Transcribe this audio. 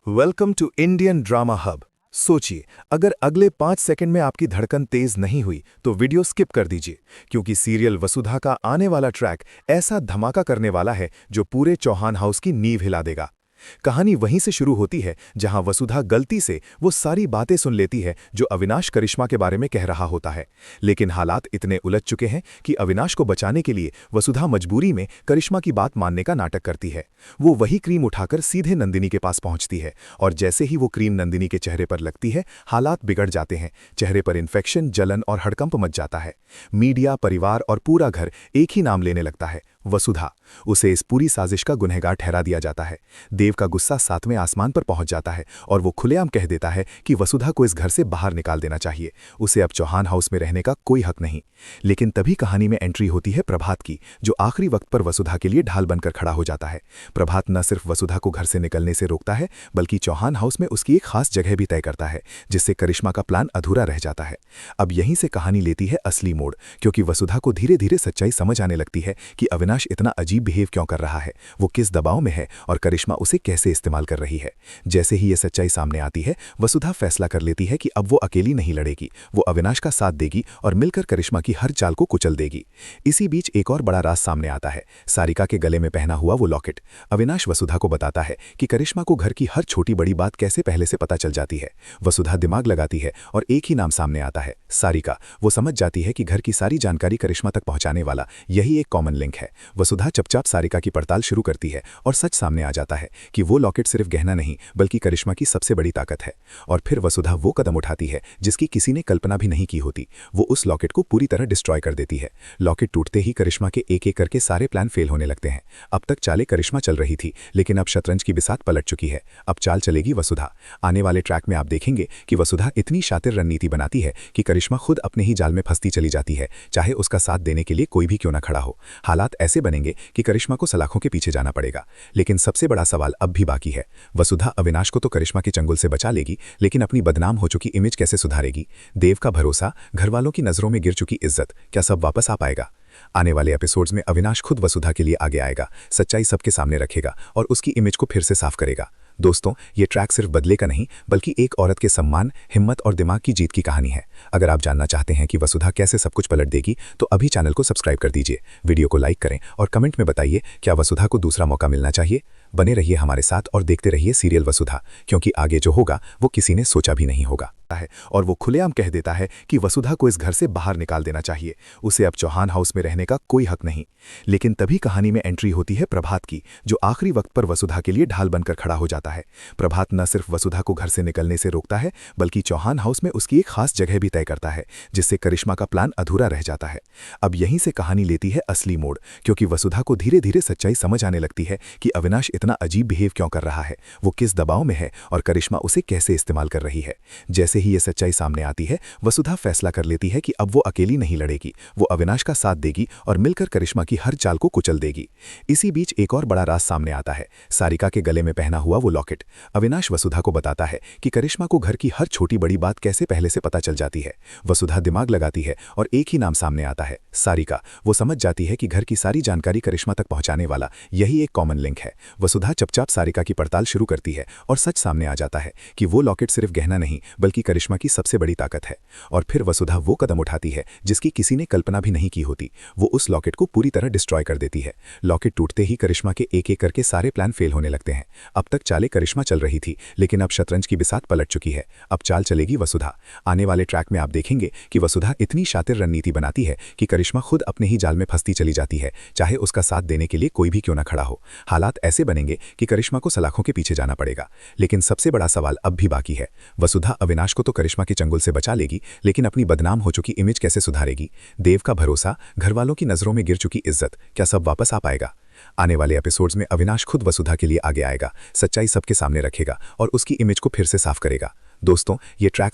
Welcome to Indian drama hub. सोचिए, अगर अगले 5 सेकंड में आपकी धड़कन तेज नहीं हुई तो वीडियो स्किप कर दीजिए, क्योंकि सीरियल वसुधा का आने वाला ट्रैक ऐसा धमाका करने वाला है जो पूरे चौहान हाउस की नींव हिला देगा। कहानी वहीं से शुरू होती है जहां वसुधा गलती से वो सारी बातें सुन लेती है जो अविनाश करिश्मा के बारे में कह रहा होता है। लेकिन हालात इतने उलझ चुके हैं कि अविनाश को बचाने के लिए वसुधा मजबूरी में करिश्मा की बात मानने का नाटक करती है। वो वही क्रीम उठाकर सीधे नंदिनी के पास पहुंचती है और जैसे ही वो क्रीम नंदिनी के चेहरे पर लगती है, हालात बिगड़ जाते हैं। चेहरे पर इन्फेक्शन, जलन और हड़कंप मच जाता है। मीडिया, परिवार और पूरा घर एक ही नाम लेने लगता है, वसुधा। उसे इस पूरी साजिश का गुनहगार ठहरा दिया जाता है। देव का गुस्सा 7वें आसमान पर पहुंच जाता है और वो खुलेआम कह देता है कि वसुधा को इस घर से बाहर निकाल देना चाहिए। उसे अब चौहान हाउस में रहने का कोई हक नहीं। लेकिन तभी कहानी में एंट्री होती है प्रभात की, जो आखिरी वक्त पर वसुधा के लिए ढाल बनकर खड़ा हो जाता है। प्रभात न सिर्फ वसुधा को घर से निकलने से रोकता है, बल्कि चौहान हाउस में उसकी एक खास जगह भी तय करता है, जिससे करिश्मा का प्लान अधूरा रह जाता है। अब यहीं से कहानी लेती है असली मोड़, क्योंकि वसुधा को धीरे धीरे सच्चाई समझ आने लगती है कि अविनाश इतना अजीब बिहेव क्यों कर रहा है, वो किस दबाव में है और करिश्मा उसे कैसे इस्तेमाल कर रही है। जैसे ही ये सच्चाई सामने आती है, वसुधा फैसला कर लेती है कि अब वो अकेली नहीं लड़ेगी, वो अविनाश का साथ देगी और मिलकर करिश्मा की हर चाल को कुचल देगी। इसी बीच एक और बड़ा राज सामने आता है, सारिका के गले में पहना हुआ वो लॉकेट। अविनाश वसुधा को बताता है कि करिश्मा को घर की हर छोटी बड़ी बात कैसे पहले से पता चल जाती है। वसुधा दिमाग लगाती है और एक ही नाम सामने आता है, सारिका। वो समझ जाती है कि घर की सारी जानकारी करिश्मा तक पहुंचाने वाला यही एक कॉमन लिंक है। वसुधा चुपचाप सारिका की पड़ताल शुरू करती है और सच सामने आ जाता है कि वो लॉकेट सिर्फ गहना नहीं, बल्कि करिश्मा की सबसे बड़ी ताकत है। और फिर वसुधा वो कदम उठाती है जिसकी किसी ने कल्पना भी नहीं की होती। वो उस लॉकेट को पूरी तरह डिस्ट्रॉय कर देती है। लॉकेट टूटते ही करिश्मा के एक एक करके सारे प्लान फेल होने लगते हैं। अब तक चालें करिश्मा चल रही थी, लेकिन अब शतरंज की बिसात पलट चुकी है। अब चाल चलेगी वसुधा। आने वाले ट्रैक में आप देखेंगे कि वसुधा इतनी शातिर रणनीति बनाती है कि करिश्मा खुद अपने ही जाल में फंसती चली जाती है, चाहे उसका साथ देने के लिए कोई भी क्यों ना खड़ा हो। हालात ऐसे बनेंगे कि करिश्मा को सलाखों के पीछे जाना पड़ेगा। लेकिन सबसे बड़ा सवाल अब भी बाकी है। वसुधा अविनाश को तो करिश्मा के चंगुल से बचा लेगी, लेकिन अपनी बदनाम हो चुकी इमेज कैसे सुधारेगी? देव का भरोसा, घरवालों की नजरों में गिर चुकी इज्जत, क्या सब वापस आ पाएगा? आने वाले एपिसोड्स में अविनाश खुद वसुधा के लिए आगे आएगा, सच्चाई सबके सामने रखेगा और उसकी इमेज को फिर से साफ करेगा। दोस्तों, ये ट्रैक सिर्फ बदले का नहीं, बल्कि एक औरत के सम्मान, हिम्मत और दिमाग की जीत की कहानी है। अगर आप जानना चाहते हैं कि वसुधा कैसे सब कुछ पलट देगी, तो अभी चैनल को सब्सक्राइब कर दीजिए, वीडियो को लाइक करें और कमेंट में बताइए क्या वसुधा को दूसरा मौका मिलना चाहिए। बने रहिए हमारे साथ और देखते रहिए सीरियल वसुधा, क्योंकि आगे जो होगा वो किसी ने सोचा भी नहीं होगा है। और वो खुलेआम कह देता है कि वसुधा को इस घर से बाहर निकाल देना चाहिए, उसे अब चौहान हाउस में रहने का कोई हक नहीं। लेकिन तभी कहानी में एंट्री होती है प्रभात की, जो आखिरी वक्त पर वसुधा के लिए ढाल बनकर खड़ा हो जाता है। प्रभात न सिर्फ वसुधा को घर से निकलने से रोकता है, बल्कि चौहान हाउस में उसकी एक खास जगह भी तय करता है, जिससे करिश्मा का प्लान अधूरा रह जाता है। अब यहीं से कहानी लेती है असली मोड़, क्योंकि वसुधा को धीरे धीरे सच्चाई समझ आने लगती है कि अविनाश इतना अजीब बिहेव क्यों कर रहा है, वो किस दबाव में है और करिश्मा उसे कैसे इस्तेमाल कर रही है। जैसे ही ये सच्चाई सामने आती है, वसुधा फैसला कर लेती है कि अब वो अकेली नहीं लड़ेगी, वो अविनाश का साथ देगी और मिलकर करिश्मा की हर चाल को कुचल देगी। इसी बीच एक और बड़ा राज सामने आता है, सारिका के गले में पहना हुआ वो लॉकेट। अविनाश वसुधा को बताता है कि करिश्मा को घर की हर छोटी बड़ी बात कैसे पहले से पता चल जाती है। वसुधा दिमाग लगाती है और एक ही नाम सामने आता है, सारिका। वो समझ जाती है कि घर की सारी जानकारी करिश्मा तक पहुंचाने वाला यही एक कॉमन लिंक है। वसुधा चुपचाप सारिका की पड़ताल शुरू करती है और सच सामने आ जाता है कि वो लॉकेट सिर्फ गहना नहीं, बल्कि करिश्मा की सबसे बड़ी ताकत है। और फिर वसुधा वो कदम उठाती है जिसकी किसी ने कल्पना भी नहीं की होती। वो उस लॉकेट को पूरी तरह डिस्ट्रॉय कर देती है। लॉकेट टूटते ही करिश्मा के एक एक करके सारे प्लान फेल होने लगते हैं। अब तक चालें करिश्मा चल रही थी, लेकिन अब शतरंज की बिसात पलट चुकी है। अब चाल चलेगी वसुधा। आने वाले ट्रैक में आप देखेंगे कि वसुधा इतनी शातिर रणनीति बनाती है कि करिश्मा खुद अपने ही जाल में फंसती चली जाती है, चाहे उसका साथ देने के लिए कोई भी क्यों ना खड़ा हो। हालात ऐसे बनेंगे कि करिश्मा को सलाखों के पीछे जाना पड़ेगा। लेकिन सबसे बड़ा सवाल अब भी बाकी है। वसुधा अविनाश को तो करिश्मा के चंगुल से बचा लेगी, लेकिन अपनी बदनाम हो चुकी इमेज कैसे सुधारेगी? देव का भरोसा, घरवालों की नजरों में गिर चुकी इज्जत, क्या सब वापस आ पाएगा? आने वाले एपिसोड्स में अविनाश खुद वसुधा के लिए आगे आएगा, सच्चाई सबके सामने रखेगा और उसकी इमेज को फिर से साफ करेगा। दोस्तों, ये ट्रैक